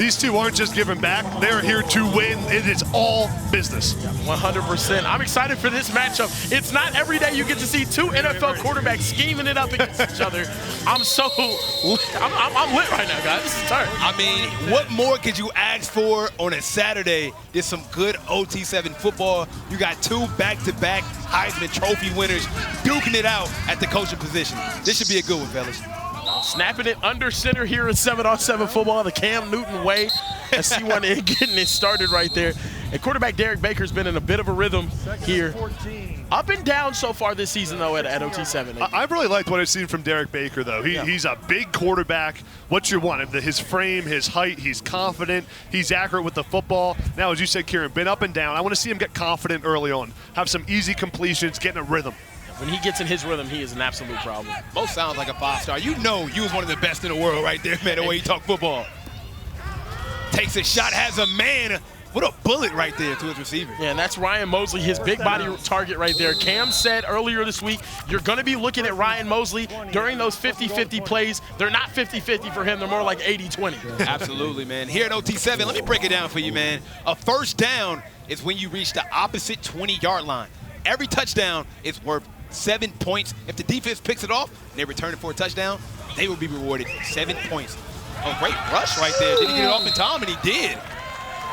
These two aren't just giving back. They're here to win. It is all business. 100%. I'm excited for this matchup. It's not every day you get to see two NFL quarterbacks scheming it up against each other. I'm lit right now, guys. This is turn. I mean, what more could you ask for on a Saturday? There's some good OT7 football. You got two back-to-back Heisman Trophy winners duking it out at the coaching position. This should be a good one, fellas. Snapping it under center here in 7-on-7 football, the Cam Newton way. As C1 getting it started right there. And quarterback Derek Baker's been in a bit of a rhythm here. Up and down so far this season, though, at OT7. I've really liked what I've seen from Derek Baker, though. He's a big quarterback. What you want, his frame, his height, he's confident, he's accurate with the football. Now, as you said, Kieran, been up and down. I want to see him get confident early on, have some easy completions, get in a rhythm. When he gets in his rhythm, he is an absolute problem. Most sounds like a five-star. You know you was one of the best in the world right there, man, the way you talk football. Takes a shot, has a man. What a bullet right there to his receiver. Yeah, and that's Ryan Mosley, his big body target right there. Cam said earlier this week, you're going to be looking at Ryan Mosley during those 50-50 plays. They're not 50-50 for him. They're more like 80-20. Absolutely, man. Here at OT7, let me break it down for you, man. A first down is when you reach the opposite 20-yard line. Every touchdown is worth 7 points. If the defense picks it off and they return it for a touchdown, they will be rewarded 7 points. A great rush right there. Didn't get it off in time, and he did.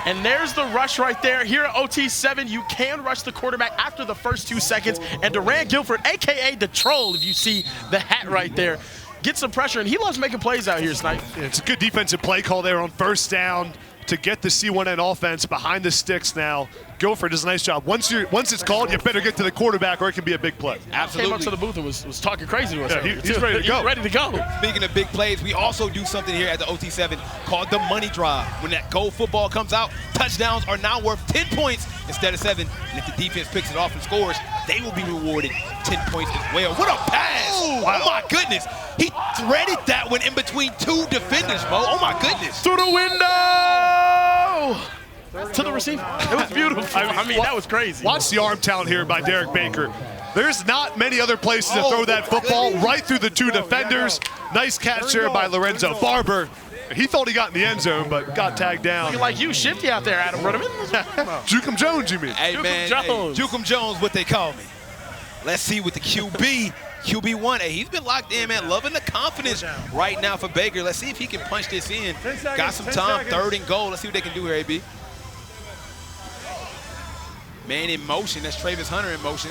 And there's the rush right there. Here at OT7, you can rush the quarterback after the first 2 seconds. And Durant Guilford, a.k.a. the Troll, if you see the hat right there, gets some pressure. And he loves making plays out here, Snipe. It's a good defensive play call there on first down to get the C1N offense behind the sticks now. Guilford does a nice job. Once it's called, you better get to the quarterback or it can be a big play. Absolutely. Came up to the booth and was talking crazy to us. Yeah, he's ready to go. He's ready to go. Speaking of big plays, we also do something here at the OT7 called the money drive. When that goal football comes out, touchdowns are now worth 10 points instead of 7. And if the defense picks it off and scores, they will be rewarded 10 points as well. What a pass! Wow. Oh my goodness. He threaded that one in between 2 defenders, Mo. Oh my goodness. Through the window! To the receiver. It was beautiful. I mean, that was crazy. Watch the arm talent here by Derek Baker. There's not many other places to throw that football right through the 2 defenders. Nice catch here by Lorenzo Barber. He thought he got in the end zone, but got tagged down. Looking like you, shifty out there, Adam Ruderman. Jukem Jones, you mean? Hey, man. Jones. Hey, Jukem Jones, what they call me. Let's see what the QB1. Hey, he's been locked in, man. Loving the confidence right now for Baker. Let's see if he can punch this in. Got some time, 3rd and goal. Let's see what they can do here, AB. Man in motion. That's Trayvis Hunter in motion.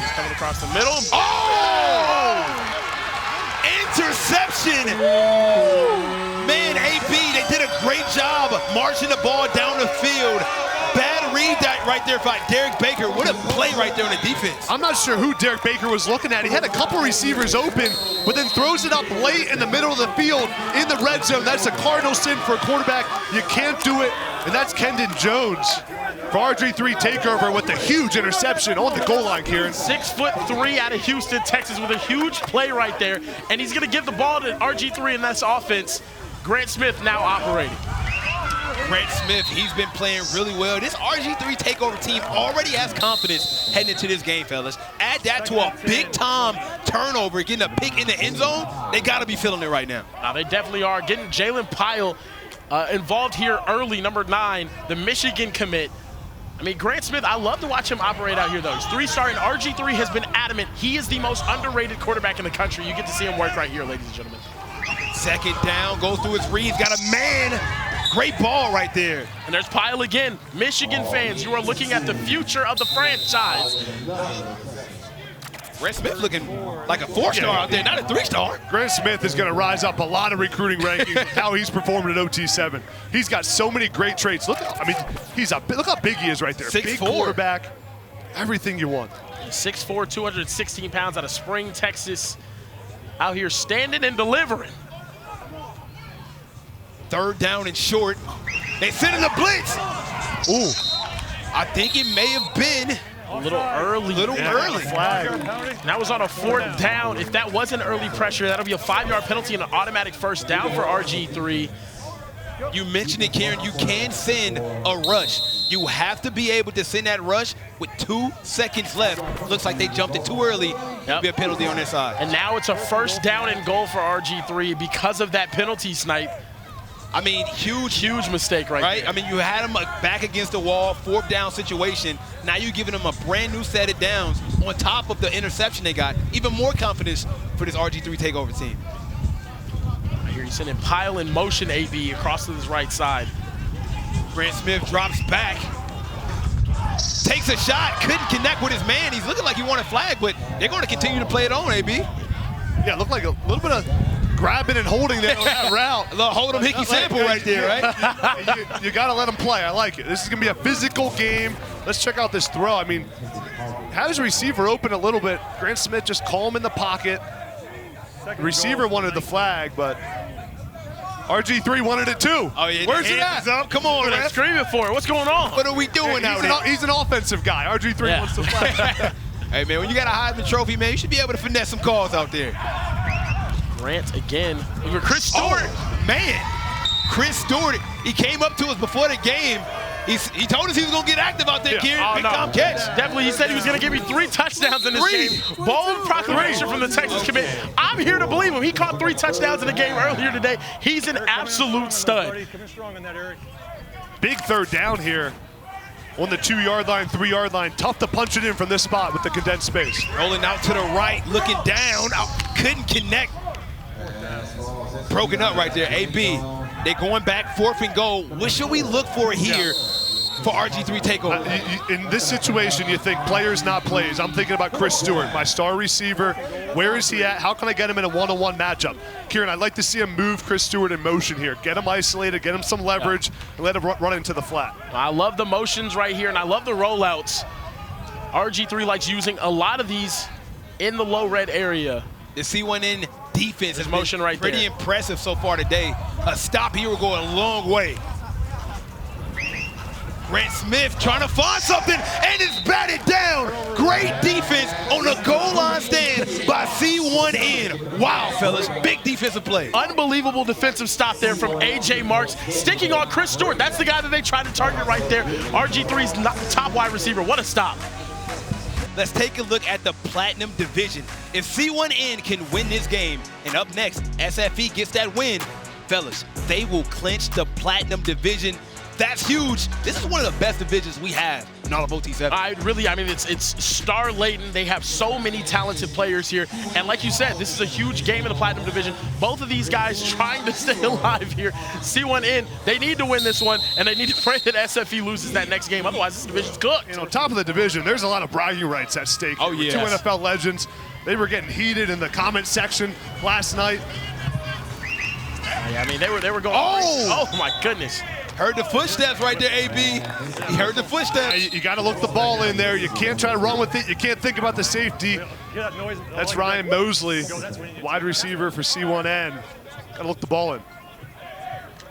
He's coming across the middle. Oh! Interception! Man, AB, they did a great job marching the ball down the field. Bad read that right there by Derek Baker. What a play right there on the defense. I'm not sure who Derek Baker was looking at. He had a couple receivers open, but then throws it up late in the middle of the field in the red zone. That's a cardinal sin for a quarterback. You can't do it, and that's Kendon Jones for Rgiii Takeover with the huge interception on the goal line, Kieran. 6'3" out of Houston, Texas, with a huge play right there, and he's going to give the ball to Rgiii in this offense. Grant Smith now operating. Grant Smith, he's been playing really well. This Rgiii Takeover team already has confidence heading into this game, fellas. Add that to a big-time turnover, getting a pick in the end zone, they got to be feeling it right now. Now, they definitely are. Getting Jalen Pyle involved here early, number 9, the Michigan commit. I mean, Grant Smith, I love to watch him operate out here, though. He's 3-star, and Rgiii has been adamant. He is the most underrated quarterback in the country. You get to see him work right here, ladies and gentlemen. 2nd down, goes through his reads, got a man. Great ball right there. And there's Pyle again. Michigan fans, you are looking at the future of the franchise. Grant Smith looking like a 4-star out there, not a 3-star. Grant Smith is going to rise up a lot of recruiting rankings with how he's performing at OT7. He's got so many great traits. Look, I mean, look how big he is right there. 6'4". Big quarterback, everything you want. 6'4", 216 pounds out of Spring, Texas. Out here standing and delivering. 3rd down and short. They send in the blitz. Ooh, I think it may have been a little early. Flag. And that was on a 4th down. If that was an early pressure, that'll be a 5-yard penalty and an automatic first down for Rgiii. You mentioned it, Kieran. You can send a rush. You have to be able to send that rush with 2 seconds left. Looks like they jumped it too early. There'll be a penalty on their side. And now it's a first down and goal for Rgiii because of that penalty, Snipe. I mean, huge mistake right there. I mean, you had him back against the wall, 4th down situation. Now you're giving him a brand new set of downs on top of the interception they got. Even more confidence for this Rgiii Takeover team. I hear you sending Pyle in motion, AB, across to his right side. Grant Smith drops back. Takes a shot, couldn't connect with his man. He's looking like he wanted a flag, but they're going to continue to play it on, AB. Yeah, it looked like a little bit of grabbing and holding there on that route. A little hold 'em hickey sample right there, right? You got to let him play. I like it. This is going to be a physical game. Let's check out this throw. I mean, had his receiver open a little bit. Grant Smith just calm in the pocket. The receiver wanted the flag, but RG3 wanted it too. Oh, yeah. Where's it at? Up. Come on, They're ref. screaming for it. What's going on? What are we doing out here? He's an offensive guy. RG3 wants the flag. Hey, man, when you got a Heisman Trophy, man, you should be able to finesse some calls out there. Grant again. Over Chris Stewart. Oh, man. Chris Stewart, he came up to us before the game. He told us he was going to get active out there, Kieran. Oh, Big no. time catch. Definitely, he said he was going to give me 3 touchdowns in this game. Bold proclamation from the Texas commit. I'm here to believe him. He caught 3 touchdowns in the game earlier today. He's an absolute stud. Big 3rd down here on the 2-yard line, 3-yard line. Tough to punch it in from this spot with the condensed space. Rolling out to the right, looking down. Couldn't connect. Broken up right there, AB. They're going back 4th and goal. What should we look for here for Rgiii Takeover? In this situation, you think players, not plays. I'm thinking about Chris Stewart, my star receiver. Where is he at? How can I get him in a one-on-one matchup? Kieran, I'd like to see him move Chris Stewart in motion here. Get him isolated, get him some leverage, and let him run into the flat. I love the motions right here, and I love the rollouts. RG3 likes using a lot of these in the low red area. The C1N defense is motion right pretty there. impressive so far today. A stop here will go a long way. Grant Smith trying to find something, and it's batted down. Great defense on the goal line stand by C1N. Wow, fellas, big defensive play. Unbelievable defensive stop there from A.J. Marks, sticking on Chris Stewart. That's the guy that they tried to target right there. RG3's top wide receiver. What a stop. Let's take a look at the Platinum Division. If C1N can win this game, and up next, SFE gets that win, fellas, they will clinch the Platinum Division. That's huge. This is one of the best divisions we have in all of OT7. I mean, it's star-laden. They have so many talented players here. And like you said, this is a huge game in the Platinum Division. Both of these guys trying to stay alive here. C1N, they need to win this one, and they need to pray that SFE loses that next game. Otherwise, this division's cooked. You know, top of the division, there's a lot of bragging rights at stake. Oh, yeah. 2 NFL legends. They were getting heated in the comment section last night. Yeah, I mean, they were going. Oh! Oh my goodness. Heard the footsteps right there, AB. He heard the footsteps. You got to look the ball in there. You can't try to run with it. You can't think about the safety. That's Ryan Mosley, wide receiver for C1N. Got to look the ball in.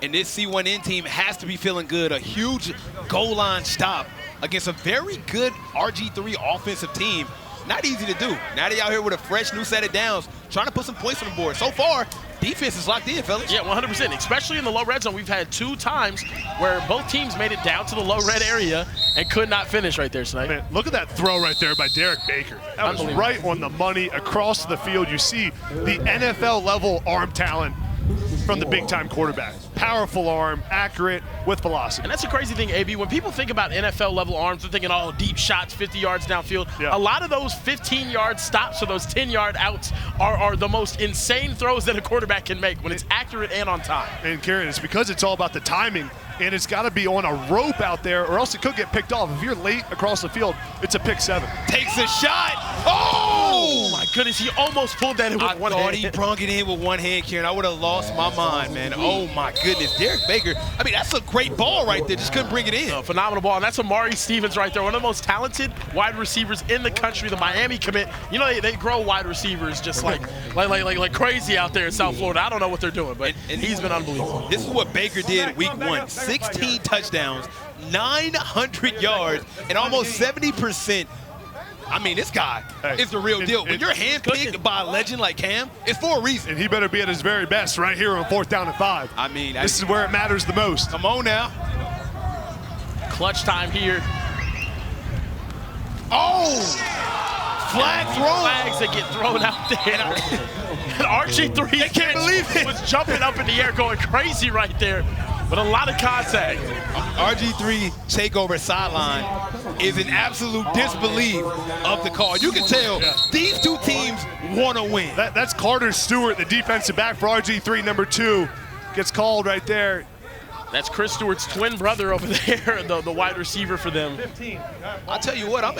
And this C1N team has to be feeling good. A huge goal line stop against a very good RG3 offensive team. Not easy to do. Now they out here with a fresh new set of downs, trying to put some points on the board. So far, defense is locked in, fellas. Yeah, 100%. Especially in the low red zone. We've had 2 times where both teams made it down to the low red area and could not finish right there, Snipe. Man, look at that throw right there by Derek Baker. That was right on the money across the field. You see the NFL level arm talent from the big-time quarterback. Powerful arm, accurate, with velocity. And that's the crazy thing, AB. When people think about NFL-level arms, they're thinking, oh, deep shots, 50 yards downfield. Yeah. A lot of those 15-yard stops or those 10-yard outs are the most insane throws that a quarterback can make when it's accurate and on time. And Kieran, it's because it's all about the timing, and it's got to be on a rope out there, or else it could get picked off. If you're late across the field, it's a pick 7. Takes a shot. Oh! My goodness, he almost pulled that in with one hand. I thought he brung it in with one hand, Kieran. I would have lost my mind, man. Oh, my goodness. Derek Baker, I mean, that's a great ball right there. Just couldn't bring it in. Phenomenal ball, and that's Amari Stevens right there, one of the most talented wide receivers in the country, the Miami commit. You know, they grow wide receivers just like crazy out there in South Florida. I don't know what they're doing, but and he's been unbelievable. This is what Baker did week 1. 16 touchdowns, 900 yards, and almost 70%. I mean, this guy is the real deal. When you're handpicked by a legend like Cam, it's for a reason. And he better be at his very best right here on 4th down and 5. I mean, this is where it matters the most. Come on now. Clutch time here. Oh! Flag thrown. Flags that get thrown out there. RG3 They can't believe it. was jumping up in the air, going crazy right there, but a lot of contact. RG3 Takeover sideline is in absolute disbelief of the call. You can tell these two teams want to win. That's Carter Stewart, the defensive back for RG3, number 2. Gets called right there. That's Chris Stewart's twin brother over there, the wide receiver for them. I'll tell you what, I'm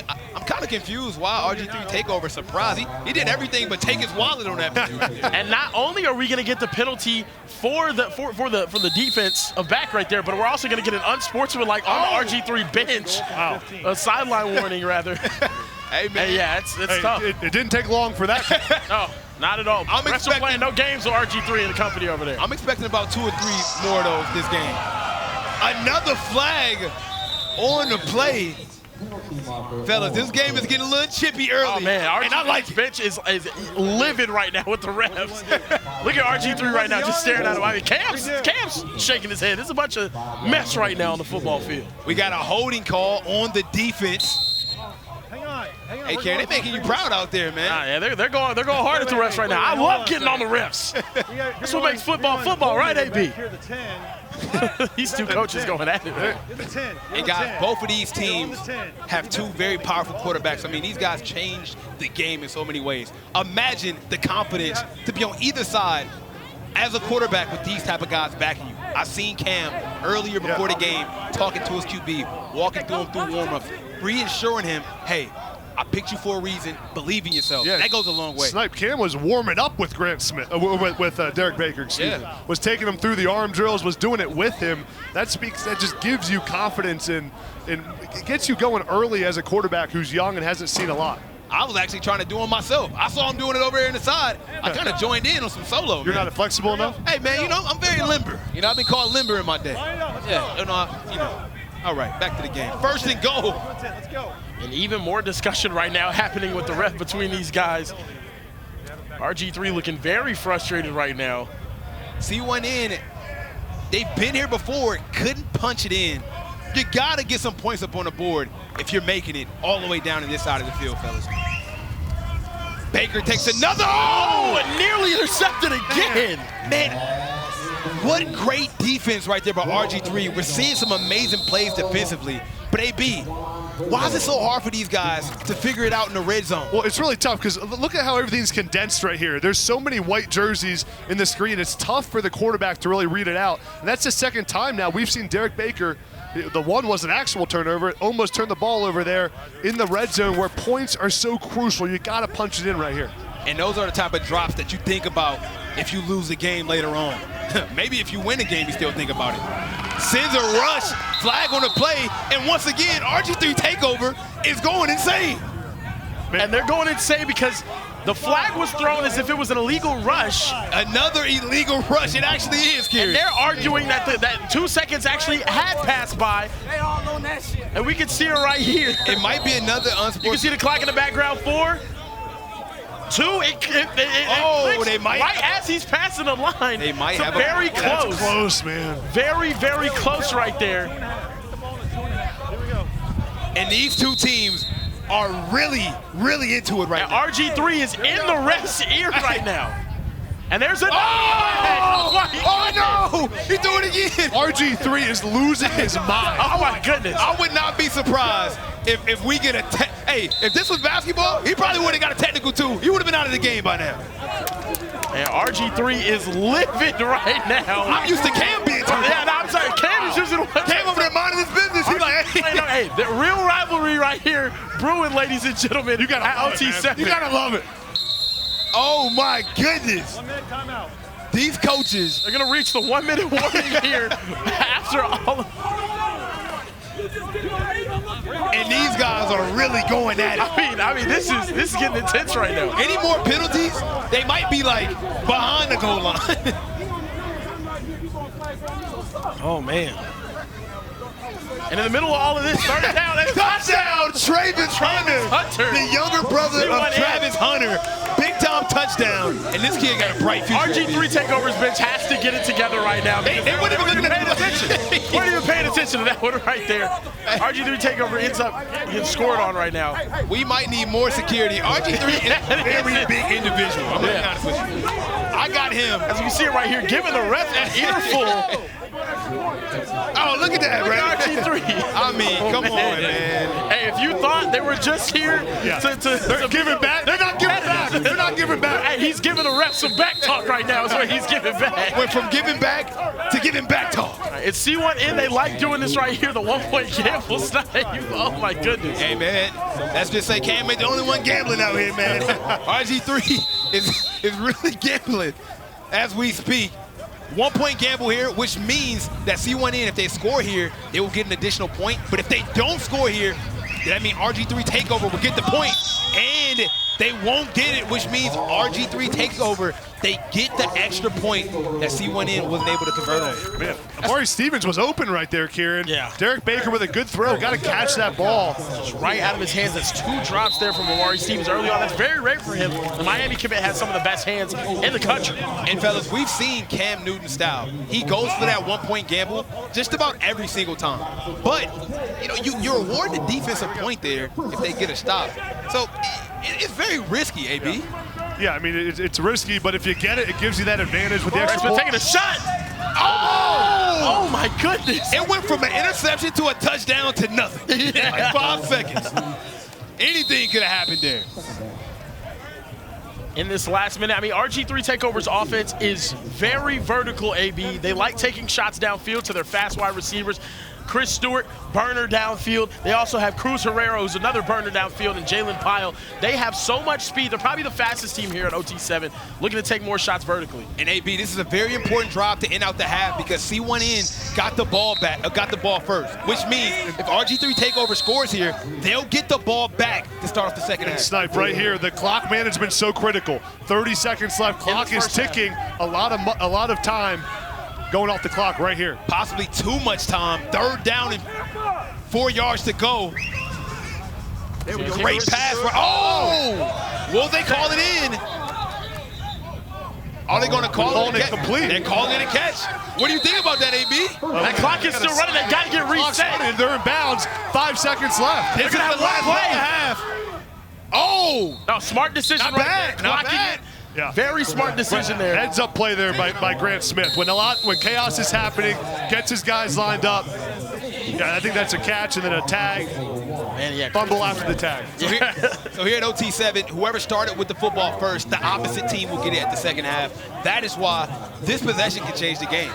kind of confused why RG3 Takeover surprised. He did everything but take his wallet on that. And not only are we going to get the penalty for the defense of back right there, but we're also going to get an unsportsmanlike on the RG3 bench. Wow. A sideline warning, rather. Hey, man. Hey, yeah, it's tough. It didn't take long for that. No, not at all. I'm Refs are playing no games with RG3 and the company over there. I'm expecting about 2 or 3 more of those this game. Another flag on the play. Fellas, this game is getting a little chippy early. Oh, man, and I like it. bench is livid right now with the refs. Look at RG3 right now just staring at him. I mean, Cam's shaking his head. There's a bunch of mess right now on the football field. We got a holding call on the defense. Hang on. Hey, Karen, they're making you proud out there, man. Yeah, they're going hard at the refs right now. I love getting on the refs. That's what makes football, right, AB? These two coaches going at it. And guys, both of these teams have 2 very powerful quarterbacks. I mean, these guys changed the game in so many ways. Imagine the confidence to be on either side as a quarterback with these type of guys backing you. I seen Cam earlier before the game talking to his QB, walking through him through warm-ups, reassuring him, hey, I picked you for a reason. Believe in yourself. Yeah. That goes a long way. Snipe Cam was warming up with Grant Smith, with Derek Baker, excuse me. Was taking him through the arm drills, was doing it with him. That just gives you confidence and it gets you going early as a quarterback who's young and hasn't seen a lot. I was actually trying to do it myself. I saw him doing it over here in the side. I kind of joined in on some solo. You're not flexible enough? Hey, man, you know, I'm very limber. You know, I've been called limber in my day. Yeah, All right, back to the game. First and goal. Let's go. And even more discussion right now happening with the ref between these guys. RG3 looking very frustrated right now. See one in. They've been here before, couldn't punch it in. You got to get some points up on the board if you're making it all the way down to this side of the field, fellas. Baker takes another. Oh, and nearly intercepted again. Man, what great defense right there by RG3. We're seeing some amazing plays defensively. But AB, why is it so hard for these guys to figure it out in the red zone? Well, it's really tough because look at how everything's condensed right here. There's so many white jerseys in the screen. It's tough for the quarterback to really read it out. And that's the second time now we've seen Derek Baker. The one was an actual turnover. It almost turned the ball over there in the red zone where points are so crucial. You got to punch it in right here. And those are the type of drops that you think about if you lose a game later on. Maybe if you win a game, you still think about it. Sends a rush, flag on the play, and once again, RG3 Takeover is going insane. And they're going insane because the flag was thrown as if it was an illegal rush. Another illegal rush. It actually is, Kieran. And they're arguing that that 2 seconds actually had passed by. They all know that shit. And we can see it right here. It might be another unsportsmanlike. You can see the clock in the background. 4, 2, they might. Right as he's passing the line. They might so have very a, close. That's close, man. Very, very close right there. And these two teams are really, really into it right now. RG3 is in the ref's ear right now. And there's a no! He threw it again. RG3 is losing his mind. Oh my goodness. I would not be surprised if we get a hey, if this was basketball, he probably would have got a technical too. He would have been out of the game by now. And RG3 is livid right now. I'm used to Cam being turned. Yeah, no, I'm sorry. Cam is using Cam over there minding his business. He's like, hey, the real rivalry right here, brewing, ladies and gentlemen. You got OT7. You gotta love it. Oh my goodness. 1 minute timeout. These coaches. They're gonna reach the 1 minute warning here after all of. And these guys are really going at it. I mean, this is getting intense right now. Any more penalties, they might be like behind the goal line. Oh man. And in the middle of all of this, third down, Touchdown, Trayvis Hunter, the younger brother of Travis Hunter. big-time touchdown, and this kid got a bright future. RG3 Takeover's bench has to get it together right now. They weren't even looking paying at attention. Weren't even paying attention to that one right there. RG3 Takeover ends up getting scored on right now. We might need more security. RG3 is a very big individual. I'm going to be honest with you. I got him. As you can see it right here, giving the ref an earful. Oh, look at that, Look right? at RG3. I mean, come on, man. Hey, if you thought they were just here to Give it back. They're not giving back. They're not giving back. Hey, he's giving the ref some back talk right now. Is what he's giving back. Went from giving back to giving back talk. It's C1N. They like doing this right here. The 1-point gamble style. Oh my goodness. Hey, man, let's just say Cam ain't the only one gambling out here, man. RG3 is really gambling as we speak. 1-point gamble here, which means that C1N, if they score here, they will get an additional point. But if they don't score here, that means RG3 Takeover will get the point, and they won't get it, which means RG3 Takeover, they get the extra point that C1N wasn't able to convert on. Man, Amari Stevens was open right there, Kieran. Yeah. Derek Baker with a good throw. Got to catch that ball. Just right out of his hands. That's 2 drops there from Amari Stevens early on. That's very rare for him. The Miami commit has some of the best hands in the country. And fellas, we've seen Cam Newton style. He goes for that 1-point gamble just about every single time. But, you know, you're awarding the defensive point there if they get a stop. So it's very risky, AB. Yeah, I mean, it's risky, but if you get it, it gives you that advantage with the extra Griffin point. taking a shot. Oh my goodness. It went from an interception to a touchdown to nothing. Like 5 seconds. Anything could have happened there. In this last minute, I mean, RG3 Takeover's offense is very vertical, AB. They like taking shots downfield to their fast wide receivers. Chris Stewart, burner downfield. They also have Cruz Herrera, who's another burner downfield, and Jalen Pyle. They have so much speed. They're probably the fastest team here at OT7, looking to take more shots vertically. And AB, this is a very important drive to end out the half because C1N got the ball back, got the ball first, which means if RG3 Takeover scores here, they'll get the ball back to start off the second half. Snipe right here. The clock management so critical. 30 seconds left. Clock is ticking. A lot of time going off the clock right here. Possibly too much time. 3rd down and 4 yards to go. Great pass. Oh! Will they call it in? Are they going to call it complete? They're calling it a catch. What do you think about that, AB? That clock is still running. They got to get reset. They're in bounds. 5 seconds left. This is the last play and a half. Oh! No, smart decision Not right bad, there. not Clocking bad. it. Yeah. Very smart decision there. Heads up play there by Grant Smith. When chaos is happening, gets his guys lined up. Yeah, I think that's a catch and then a tag. Man, yeah. Fumble after the tag. So here at OT7, whoever started with the football first, the opposite team will get it at the second half. That is why this possession can change the game.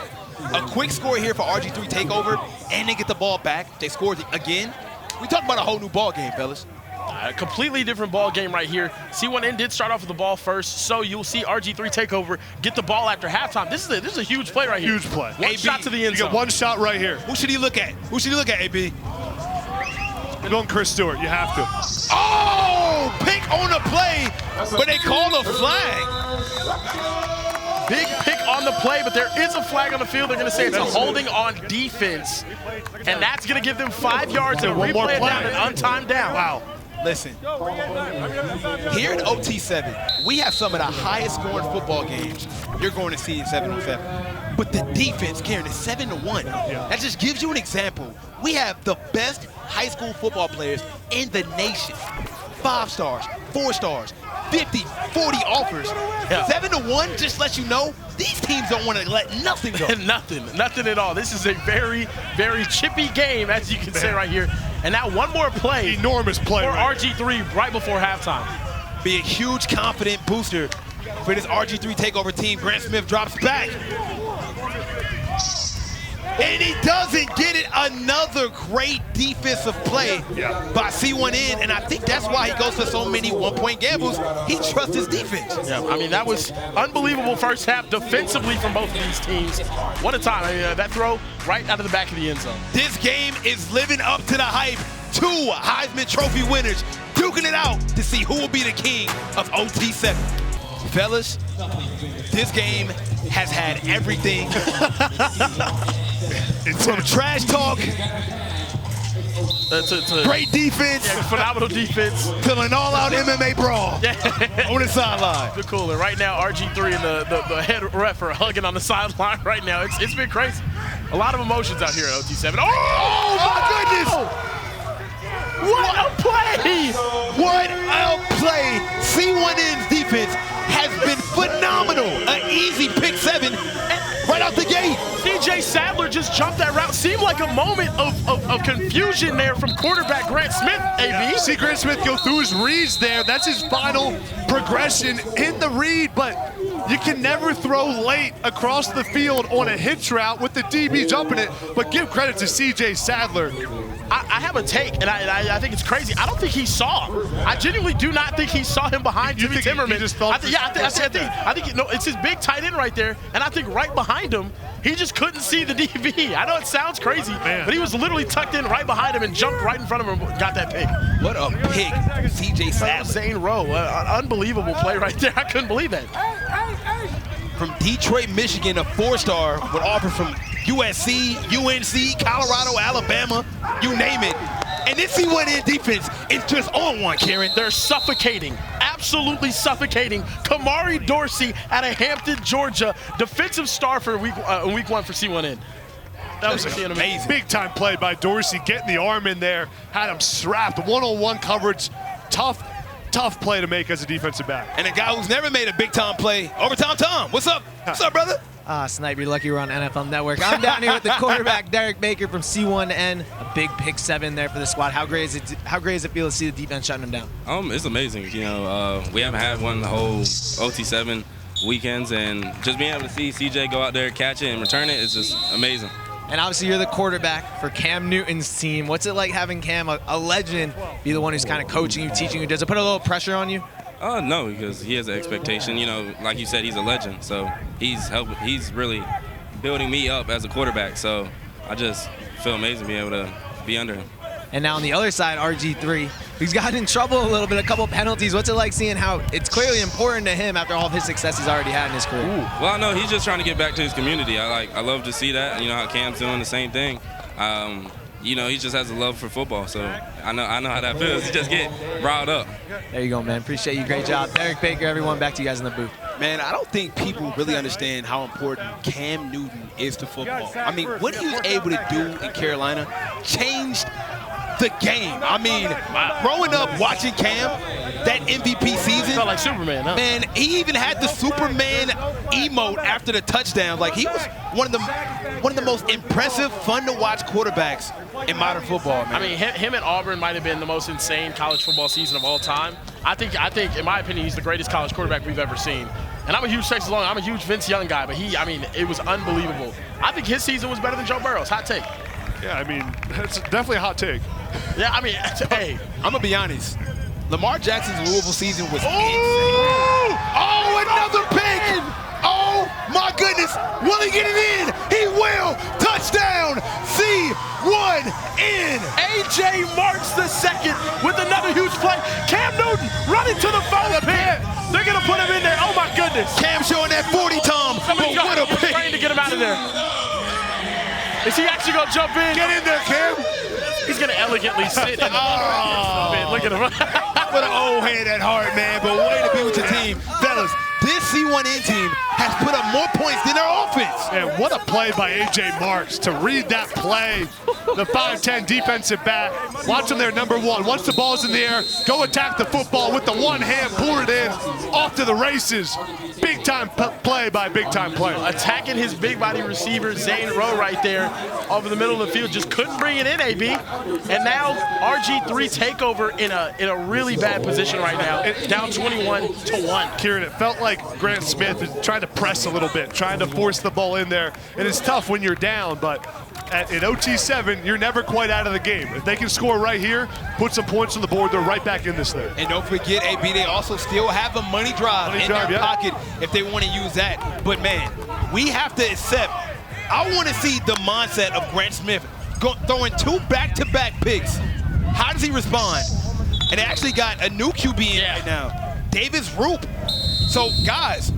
A quick score here for RG3 Takeover, and they get the ball back. They scored again. We talk about a whole new ball game, fellas. A completely different ball game right here. C1N did start off with the ball first, so you'll see RG3 Takeover get the ball after halftime. This is a huge play right here. Huge play. One shot to the end You zone. get one shot right here. Who should he look at? Who should he look at, AB? You're going Chris Stewart. You have to. Oh! Pick on the play, but they call a flag. Big pick on the play, but there is a flag on the field. They're going to say it's a holding on defense, and that's going to give them 5 yards and One more replay it play. down and untimed down. Wow. Listen, here at OT7, we have some of the highest scoring football games you're going to see in 7-on-7. But the defense, Karen, is 7-1. That just gives you an example. We have the best high school football players in the nation. 5 stars, 4 stars, 50, 40 offers. 7-1 just lets you know these teams don't want to let nothing go. Nothing at all. This is a very, very chippy game, as you can say right here. And now one more play. Enormous play for right RG3 right before halftime. Be a huge confident booster for this RG3 Takeover team. Grant Smith drops back. And he doesn't get it. Another great defensive play by C1N, and I think that's why he goes for so many 1-point gambles. He trusts his defense. Yeah, I mean, that was unbelievable first half defensively from both of these teams. What a time. I mean, that throw right out of the back of the end zone. This game is living up to the hype. 2 Heisman Trophy winners duking it out to see who will be the king of OT7. Fellas, this game has had everything. From trash talk Great defense. Yeah, phenomenal defense. Till an all-out MMA brawl on the sideline. The cooler. Right now, Rgiii and the head ref are hugging on the sideline right now. It's been crazy. A lot of emotions out here at OT7. Oh my goodness! What a play! What a play! C1N's defense has been phenomenal. An easy pick 7 right out the gate. CJ Sadler just jumped that route. Seemed like a moment of confusion there from quarterback Grant Smith, AB. See Grant Smith go through his reads there. That's his final progression in the read, but you can never throw late across the field on a hitch route with the DB jumping it, but give credit to CJ Sadler. I have a take, and I think it's crazy. I don't think he saw. I genuinely do not think he saw him behind Jimmy Timmerman. He just felt I think it's his big tight end right there, and I think right behind him, he just couldn't see the DB. I know it sounds crazy, but he was literally tucked in right behind him and jumped right in front of him and got that pick. What a pick, CJ Sadler. Zane Rowe, an unbelievable play right there. I couldn't believe that. From Detroit, Michigan, a 4-star with offer from USC, UNC, Colorado, Alabama, you name it. And this C1N defense is just on one, Karen. They're suffocating, absolutely suffocating. Kamari Dorsey out of Hampton, Georgia, defensive star for week 1 for C1N. That was amazing. Big time play by Dorsey, getting the arm in there, had him strapped, one-on-one coverage, tough play to make as a defensive back. And a guy who's never made a big-time play, Overtime Tom. What's up? What's up, brother? Snipe, you're lucky we're on NFL Network. I'm down here with the quarterback, Derek Baker from C1N. A big pick 7 there for the squad. How great does it feel to see the defense shutting them down? It's amazing. You know, we haven't had one the whole OT7 weekends, and just being able to see CJ go out there, catch it, and return it is just amazing. And obviously, you're the quarterback for Cam Newton's team. What's it like having Cam, a legend, be the one who's kind of coaching you, teaching you? Does it put a little pressure on you? No, because he has an expectation. You know, like you said, he's a legend, so he's really building me up as a quarterback. So I just feel amazing being able to be under him. And now on the other side, Rgiii, who's gotten in trouble a little bit, a couple penalties. What's it like seeing how it's clearly important to him after all of his success he's already had in his career? Well, no, he's just trying to get back to his community. I love to see that. You know how Cam's doing the same thing. You know, he just has a love for football, so I know how that feels. He just get riled up. There you go, man. Appreciate you. Great job. Derek Baker, everyone, back to you guys in the booth. Man, I don't think people really understand how important Cam Newton is to football. I mean, what he was able to do in Carolina changed the game. I mean, growing up watching Cam, that MVP season, felt like Superman, huh? Man, he even had the Superman emote after the touchdown. Like, he was one of the most impressive, fun to watch quarterbacks in modern football, man. I mean, him at Auburn might have been the most insane college football season of all time. I think, in my opinion, he's the greatest college quarterback we've ever seen. And I'm a huge Texas Longhorn. I'm a huge Vince Young guy, but it was unbelievable. I think his season was better than Joe Burrow's. Hot take. Yeah, I mean, that's definitely a hot take. Yeah, I mean, hey. I'm going to be honest. Lamar Jackson's Louisville season was insane. Oh, another pick! Oh, my goodness. Will he get it in? He will. Touchdown, C1N. A.J. Marks the second with another huge play. Cam Newton running to the foul pit. They're going to put him in there. Oh, my goodness. Cam showing that 40, Tom. But what a pick. Trying to get him out of there. Is he actually going to jump in? Get in there, Cam. He's going to elegantly sit in the Look at him. What an old head at heart, man. But way to be with your team. Fellas, this C1N team has put up more points than their offense. And what a play by A.J. Marks to read that play. The 5'10 defensive back. Watch him there, number 1. Once the ball's in the air, go attack the football with the one hand, pull it in, off to the races. Big time play by big time player. Attacking his big body receiver, Zane Rowe, right there over the middle of the field. Just couldn't bring it in, AB. And now Rgiii Takeover in a really bad position right now. Down 21-1. Kieran, it felt like Grant Smith is trying to press a little bit, trying to force the ball in there. And it's tough when you're down, but in OT7, you're never quite out of the game. If they can score right here, put some points on the board, they're right back in this thing. And don't forget, AB, they also still have a money drive in their pocket if they want to use that. But, man, we have to accept, I want to see the mindset of Grant Smith throwing 2 back-to-back picks. How does he respond? And they actually got a new QB in right now, Davis Roop. So, guys,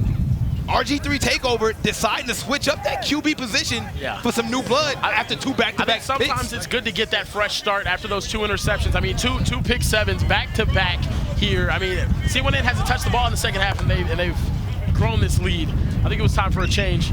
RG3 Takeover deciding to switch up that QB position for some new blood after 2 back-to-back Sometimes picks. it's good to get that fresh start after those 2 interceptions. I mean, two pick sevens back-to-back here. I mean, C1N hasn't touched the ball in the second half, and they've grown this lead. I think it was time for a change.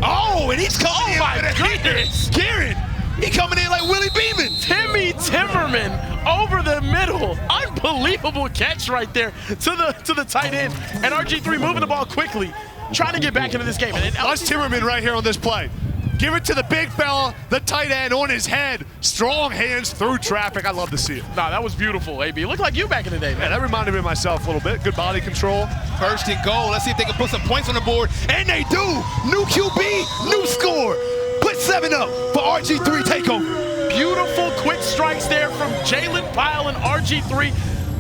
Oh, and he's coming in. Oh, my goodness. Kieran, he coming in like Willie Beeman. Timmy Timmerman over the middle. Unbelievable catch right there to the tight end. And RG3 moving the ball quickly, trying to get back into this game. And Watch Timmerman right here on this play. Give it to the big fella, the tight end on his head. Strong hands through traffic. I love to see it. Nah, that was beautiful, AB. Looked like you back in the day, man. Yeah, that reminded me of myself a little bit. Good body control. First and goal. Let's see if they can put some points on the board. And they do. New QB, new score. Put 7 up for RG3 Takeover. Beautiful quick strikes there from Jalen Pyle and RG3.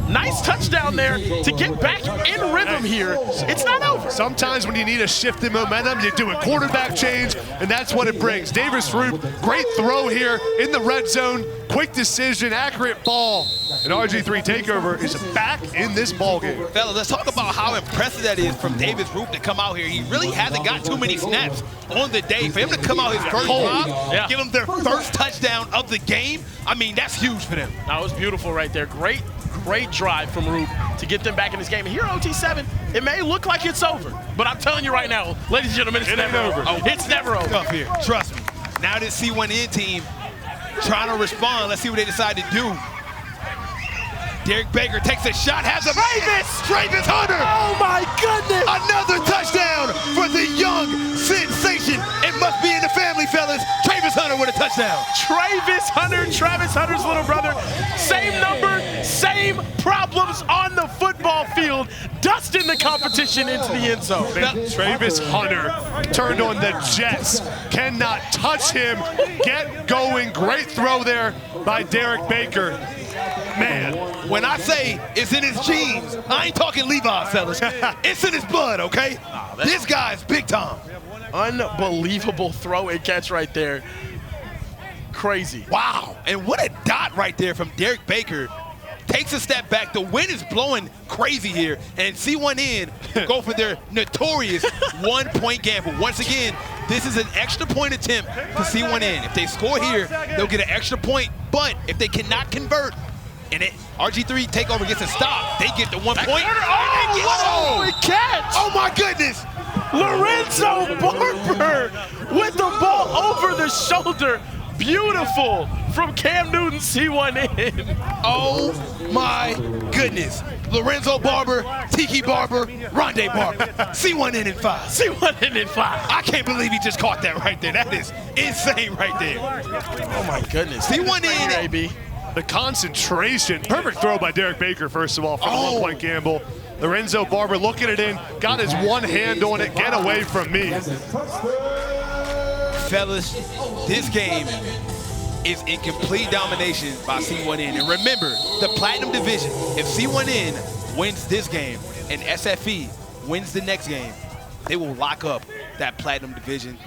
Nice touchdown there to get back in rhythm here. It's not over. Sometimes when you need a shift in momentum, you do a quarterback change, and that's what it brings. Davis Roop, great throw here in the red zone. Quick decision, accurate ball. And RG3 Takeover is back in this ballgame. Fellas, let's talk about how impressive that is from Davis Roop to come out here. He really hasn't got too many snaps on the day. For him to come out his first drive, give them their first touchdown of the game, I mean, that's huge for them. That was beautiful right there. Great drive from Roop to get them back in this game. And here at OT7, it may look like it's over, but I'm telling you right now, ladies and gentlemen, it's never over. Oh, it's never over. Up here, trust me. Now this C1N team trying to respond. Let's see what they decide to do. Derek Baker takes a shot, has a Trayvis Hunter. Oh my goodness! Another touchdown for the young sensation. It must be in the family, fellas. Trayvis Hunter with a touchdown. Trayvis Hunter, Travis Hunter's little brother. Same number, same problems on the football field. Dusting the competition into the end zone. Trayvis Hunter turned on the Jets. Cannot touch him. Get going. Great throw there by Derek Baker. Man, when I say it's in his genes, I ain't talking Levi, fellas. It's in his blood, okay? This guy's big time. Unbelievable throw and catch right there. Crazy. Wow. And what a dot right there from Derek Baker. Takes a step back. The wind is blowing crazy here. And C1N go for their notorious one-point gamble. Once again, this is an extra point attempt for C1N. If they score here, they'll get an extra point. But if they cannot convert, and RG3 Takeover gets a stop, they get the 1 point. Oh, catch! Oh my goodness! Lorenzo Barber with the ball over the shoulder. Beautiful from Cam Newton, C1N. Oh my goodness. Lorenzo Barber, Tiki Barber, Rondé Barber. C1N in 5. C1N in 5. I can't believe he just caught that right there. That is insane right there. Oh my goodness. C1N. AB. The concentration. Perfect throw by Derek Baker, first of all, for the 1 point gamble. Lorenzo Barber looking it in, got his one hand on it. Get away from me. Fellas, this game is in complete domination by C1N. And remember, the Platinum Division, if C1N wins this game and SFE wins the next game, they will lock up that Platinum Division.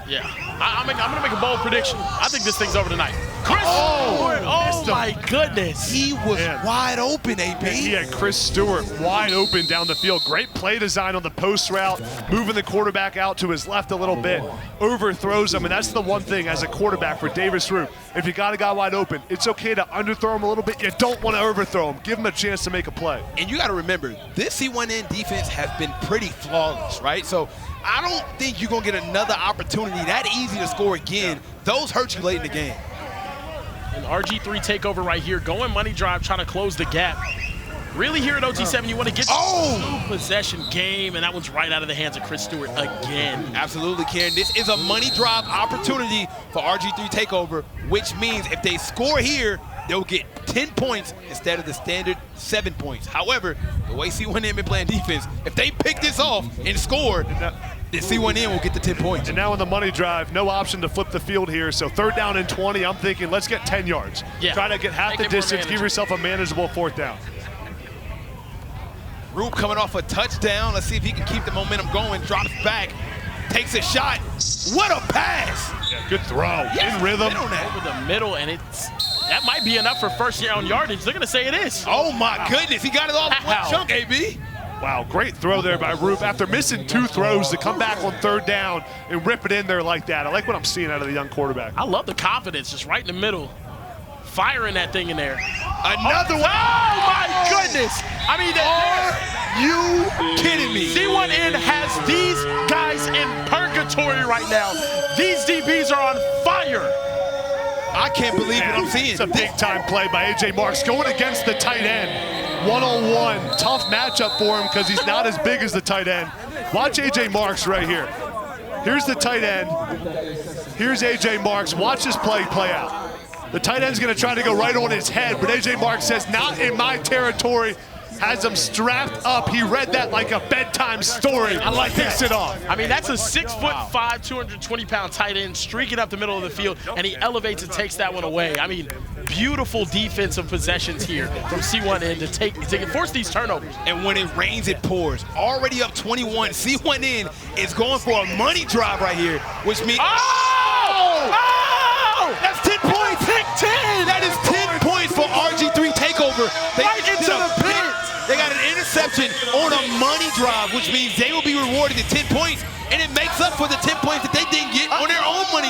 Yeah, I'm going to make a bold prediction. I think this thing's over tonight. Chris Stewart, oh my goodness. He was wide open, AB. He had Chris Stewart wide open down the field. Great play design on the post route, moving the quarterback out to his left a little bit, overthrows him, and that's the one thing as a quarterback for Davis Roop. If you got a guy wide open, it's okay to underthrow him a little bit. You don't want to overthrow him. Give him a chance to make a play. And you got to remember, this C1N defense has been pretty flawless, right? So I don't think you're going to get another opportunity that easy to score again. Those hurt you late in the game. And RG3 Takeover right here, going money drive, trying to close the gap. Really here at OT7, you want to get the possession game, and that one's right out of the hands of Chris Stewart again. Absolutely, Karen. This is a money drive opportunity for RG3 Takeover, which means if they score here, they'll get 10 points instead of the standard 7 points. However, the way C1N been playing defense, if they pick this off and score, then C1N will get the 10 points. And now in the money drive, no option to flip the field here. So 3rd down and 20, I'm thinking let's get 10 yards. Yeah. Try to get half the distance, give yourself a manageable 4th down. Roop coming off a touchdown. Let's see if he can keep the momentum going. Drops back, takes a shot. What a pass! Yeah, good throw, in rhythm. Over the middle, and that might be enough for first down yardage. They're going to say it is. Oh my goodness, he got it all in one chunk, AB. Wow, great throw there by Roof after missing 2 throws to come back on 3rd down and rip it in there like that. I like what I'm seeing out of the young quarterback. I love the confidence, just right in the middle, firing that thing in there. Another one. Oh my goodness! I mean, Are you kidding me? C1N has these guys in purgatory right now. These DBs are on fire. I can't believe what I'm seeing. It's a big-time play by A.J. Marks going against the tight end. One-on-one, tough matchup for him because he's not as big as the tight end. Watch A.J. Marks right here. Here's the tight end. Here's A.J. Marks. Watch this play out. The tight end's going to try to go right on his head, but A.J. Marks says, not in my territory. Has him strapped up. He read that like a bedtime story. I like picks it off. I mean, that's a 6'5", 220-pound tight end streaking up the middle of the field, and he elevates and takes that one away. I mean, beautiful defensive possessions here from C1N to force these turnovers. And when it rains, it pours. Already up 21. C1N is going for a money drive right here, which means... Oh! Oh! That's 10 points! Pick 10! That is 10 points for Rgiii Takeover. Right into the pit! They got an interception on a money drive, which means they will be rewarded at 10 points, and it makes up for the 10 points that they didn't get on their own money.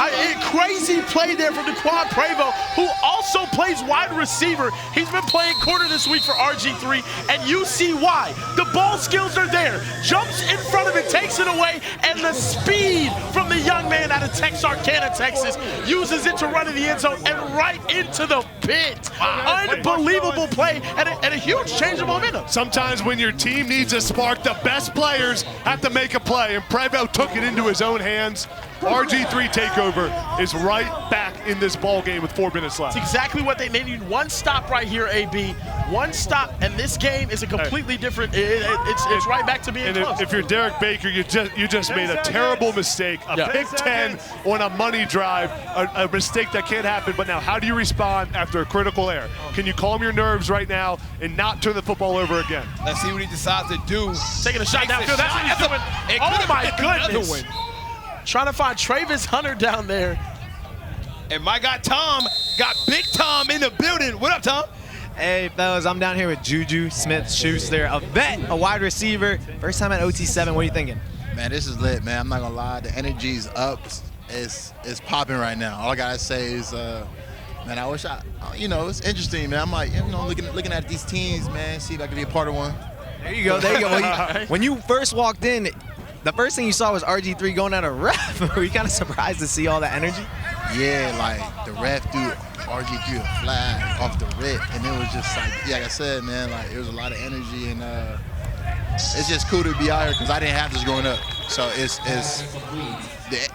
Crazy play there from Daquan Prevo, who also plays wide receiver. He's been playing corner this week for Rgiii, and you see why. The ball skills are there. Jumps in front of it, takes it away, and the speed from the young man out of Texarkana, Texas, uses it to run in the end zone and right into the pit. Unbelievable play and a huge change of momentum. Sometimes when your team needs a spark, the best players have to make a play, and Prevo took it into his own hands. Rgiii Takeover is right back in this ball game with 4 minutes left. That's exactly what they need. One stop right here, AB. One stop, and this game is a completely different. It's right back to being and close. If you're Derek Baker, you just made a terrible mistake. A pick 10 on a money drive, a mistake that can't happen. But now, how do you respond after a critical error? Can you calm your nerves right now and not turn the football over again? Let's see what he decides to do. Taking a shot downfield. That's what he's doing. Oh my goodness. Trying to find Trayvis Hunter down there. And my guy Tom got Big Tom in the building. What up, Tom? Hey, fellas, I'm down here with Juju Smith-Schuster, a vet, a wide receiver. First time at OT7. What are you thinking? Man, this is lit, man. I'm not gonna lie. The energy's up. It's popping right now. All I gotta say is, man, I wish it's interesting, man. I'm like, looking at these teams, man, see if I can be a part of one. There you go. There you go. Well, when you first walked in, the first thing you saw was Rgiii going out a ref. Were you kind of surprised to see all that energy? Yeah, like the ref Rgiii threw a flag off the rip, and it was just like I said, man, like it was a lot of energy, and it's just cool to be out here because I didn't have this growing up. So it's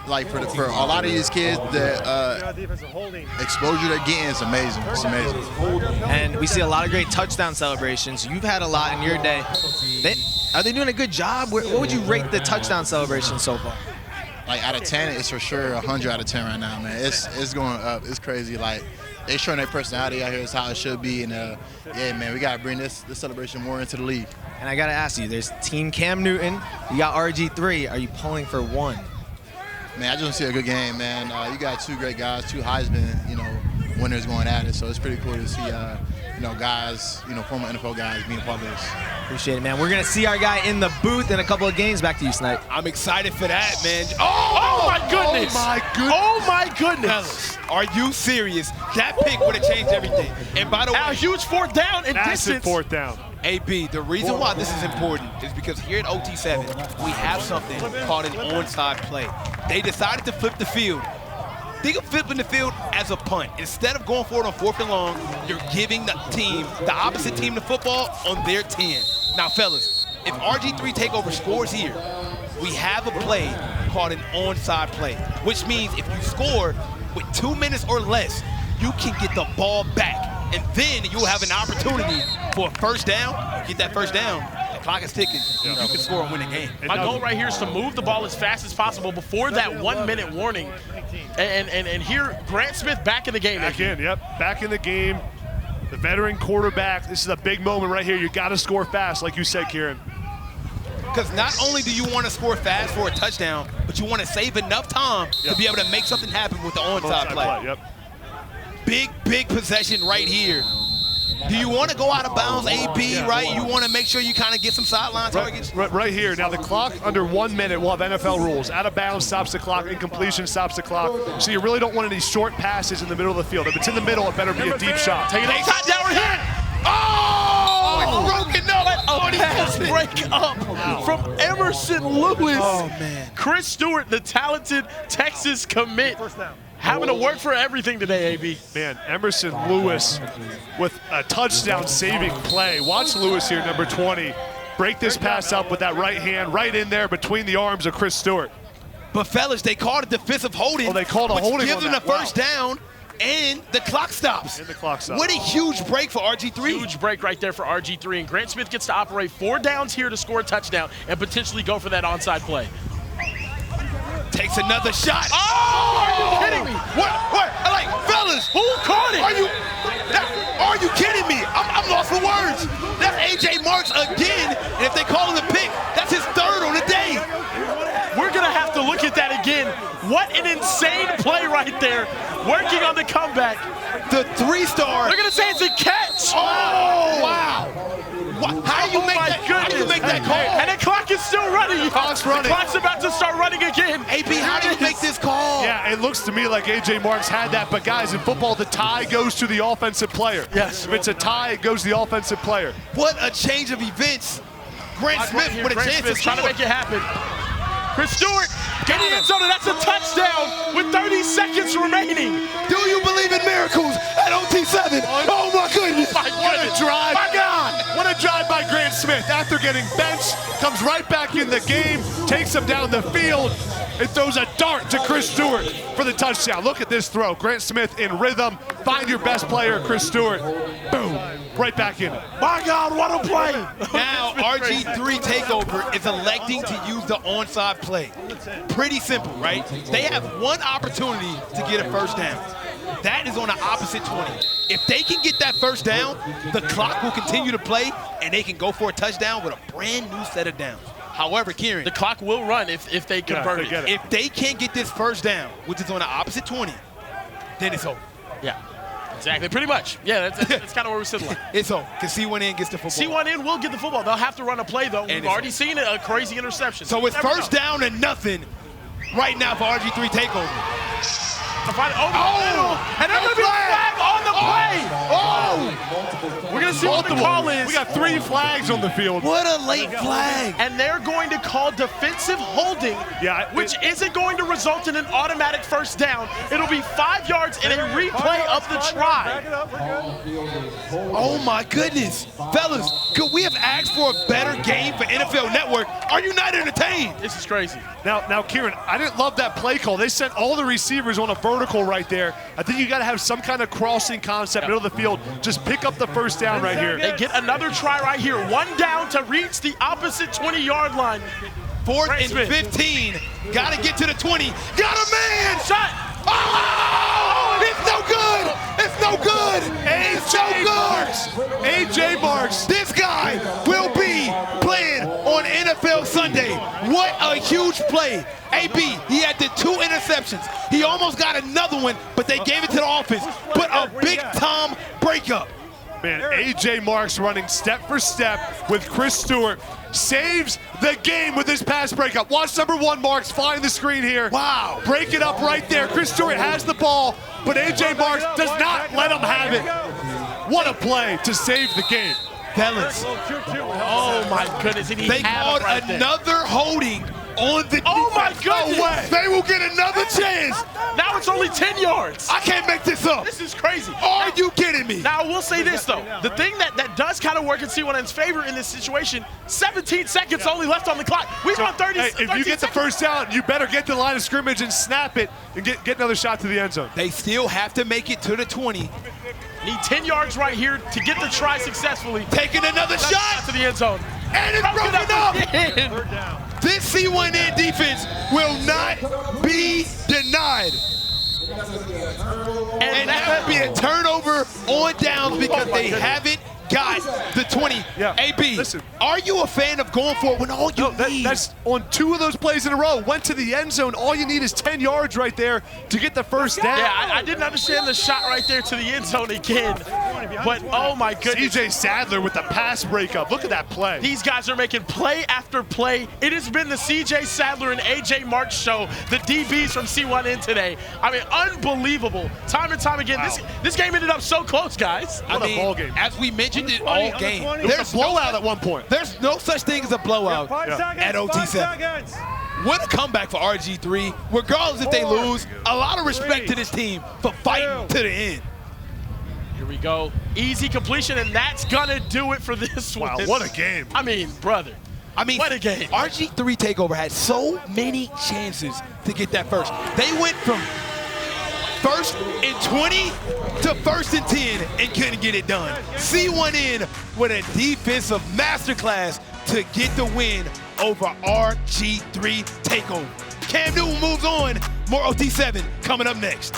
like for a lot of these kids, the exposure they're getting is amazing. It's amazing. And we see a lot of great touchdown celebrations. You've had a lot in your day. Are they doing a good job? What would you rate the touchdown celebration so far? Like out of 10, it's for sure 100 out of 10 right now, man. It's going up. It's crazy. Like they showing their personality out here. It's how it should be. And yeah, man, we gotta bring this celebration more into the league. And I gotta ask you, there's Team Cam Newton. You got Rgiii. Are you pulling for one? Man, I just want to see a good game, man. You got 2 great guys, 2 Heisman, winners going at it. So it's pretty cool to see, guys, former NFL guys being a part of this. Appreciate it, man. We're gonna see our guy in the booth in a couple of games. Back to you, Snipe. I'm excited for that, man. Oh my goodness! Oh my goodness! Are you serious? That pick would have changed everything. And by the way, a huge 4th down in massive distance. 4th down. AB, the reason why this is important is because here at OT7, we have something called an onside play. They decided to flip the field. Think of flipping the field as a punt. Instead of going for it on 4th and long, you're giving the opposite team the football on their 10. Now, fellas, if Rgiii Takeover scores here, we have a play called an onside play, which means if you score with 2 minutes or less, you can get the ball back. And then you'll have an opportunity for a first down. Get that first down. The clock is ticking. You can score and win the game. My goal right here is to move the ball as fast as possible before that 1-minute warning. And here, Grant Smith back in the game. Back in the game. The veteran quarterback. This is a big moment right here. You got to score fast, like you said, Kieran. Because not only do you want to score fast for a touchdown, but you want to save enough time to be able to make something happen with the onside play. Yep. Big possession right here. Do you want to go out of bounds, AB, right? You want to make sure you kind of get some sideline targets? Right here. Now the clock under 1 minute. We'll have NFL rules. Out of bounds stops the clock. Incompletion stops the clock. So you really don't want any short passes in the middle of the field. If it's in the middle, it better be a deep shot. Take it a shot down here. Oh! It's broken up. A pass break up from Emerson Lewis. Oh, man. Chris Stewart, the talented Texas commit, having to work for everything today, AB. Man, Emerson Lewis with a touchdown saving play. Watch Lewis here, number 20. Break this pass up with that right hand right in there between the arms of Chris Stewart. But fellas, they called a defensive holding. Oh, they called a which holding gives on them the that. first down, and the clock stops. And the clock stops. What a huge break for RG3. Huge break right there for RG3, and Grant Smith gets to operate 4 downs here to score a touchdown and potentially go for that onside play. Takes another shot. Oh, are you kidding me? What? Like, fellas, Who caught it? Are you kidding me? I'm lost for words. That's AJ Marks again, and if they call him a pick, that's his 3rd on the day. We're going to have to look at that again. What an insane play right there, working on the comeback. The 3-star. They're going to say it's a catch. Oh, wow. How do you make that? How do you make that call? And the clock is still running. Clock's running. The clock's about to start running again. AB, how do you make this call? Yeah, it looks to me like A.J. Marks had that, but guys, in football, the tie goes to the offensive player. Yes. If it's a tie, it goes to the offensive player. What a change of events. Grant Smith with a Grant chance Smith's to trying to score. make it happen. Chris Stewart getting in zone, and that's a touchdown with 30 seconds remaining. Do you believe in miracles at OT7? Oh my goodness. What a drive. My God. What a drive by Grant Smith. After getting benched, comes right back in the game, takes him down the field, and throws a dart to Chris Stewart for the touchdown. Look at this throw. Grant Smith in rhythm. Find your best player, Chris Stewart. Boom. Right back in it. My God, what a play. Now RG3 Takeover is electing to use the onside play. Pretty simple, right? They have one opportunity to get a first down. That is on the opposite 20. If they can get that first down, the clock will continue to play, and they can go for a touchdown with a brand new set of downs. However, Kieran, The clock will run if they convert they get it. if they can't get this first down, which is on the opposite 20, then it's over. Yeah, exactly. Pretty much. Yeah, that's kind of where we're sitting like. It's over, because C1 in gets the football. C1 in will get the football. They'll have to run a play, though. We've it's already over. seen a crazy interception. So it's Never first know. down and nothing right now for RG3 Takeover. Over the middle, and there's going to be a flag on the play. We're going to see what the call is. We got 3 flags on the field. What a late flag. And they're going to call defensive holding, Yeah, which isn't going to result in an automatic first down. It'll be 5 yards and a replay of the try. Oh my goodness. Fellas, could we have asked for a better game for NFL Network? Are you not entertained? This is crazy. Now, Kieran, I didn't love that play call. They sent all the receivers on a vertical right there. I think you got to have some kind of crossing concept, middle of the field. Just pick up the first down right here. They get another try right here. 1 down to reach the opposite 20-yard line. 4th and Smith. 15. Got to get to the 20. Got a man. Shot. Oh, it's no good. It's no good. It's no good. A.J. Marks. This guy will be playing on NFL Sunday. What a huge play. AB, he had the 2 interceptions. He almost got another one, but they gave it to the offense. But a big-time breakup. Man, A.J. Marks running step for step with Chris Stewart. Saves the game with this pass breakup. Watch number 1, Marks, find the screen here. Wow. Break it up right there. Chris Stewart has the ball, but A.J. Marks does not let him have it. What a play to save the game. Fellas, Oh, my goodness. And he they had called him right there. another holding on the Oh, my defense. goodness. No way. They will get another chance. Now it's only 10 yards. I can't make this up. This is crazy. Are you kidding me? Now, I will say this, though. The thing that does kind of work in C1N's favor in this situation, 17 seconds only left on the clock. We've run 30 Hey, if you 13 get the seconds. first down, you better get to the line of scrimmage and snap it and get another shot to the end zone. They still have to make it to the 20. Need 10 yards right here to get the try successfully. Taking another shot, To the end zone. and it's broken up. Again. This C1N defense will not be denied. And that will be a turnover on downs because they haven't got the 20. Yeah. AB, Listen. are you a fan of going for it when all you need? That's on 2 of those plays in a row. Went to the end zone. All you need is 10 yards right there to get the first down. Yeah, I didn't understand the shot right there to the end zone again. But, oh, my goodness. CJ Sadler with the pass breakup. Look at that play. These guys are making play after play. It has been the CJ Sadler and AJ March show, the DBs from C1N today. I mean, unbelievable. Time and time again. Wow. This game ended up so close, guys. What a ball game. As we mentioned it 20, all on the game, 20. there's a blowout at one point. There's no such thing as a blowout 5 seconds. at OT7. 5 seconds. What a comeback for RG3. Regardless if they 4, lose, a lot of respect 3, to this team for fighting 2. to the end. Here we go. Easy completion, and that's gonna do it for this Wow, one. what a game. I mean, brother. I mean, What a game. RG3 Takeover had so many chances to get that first. They went from 1st and 20 to 1st and 10 and couldn't get it done. C1N with a defensive masterclass to get the win over RG3 Takeover. Cam Newton moves on. More OT7 coming up next.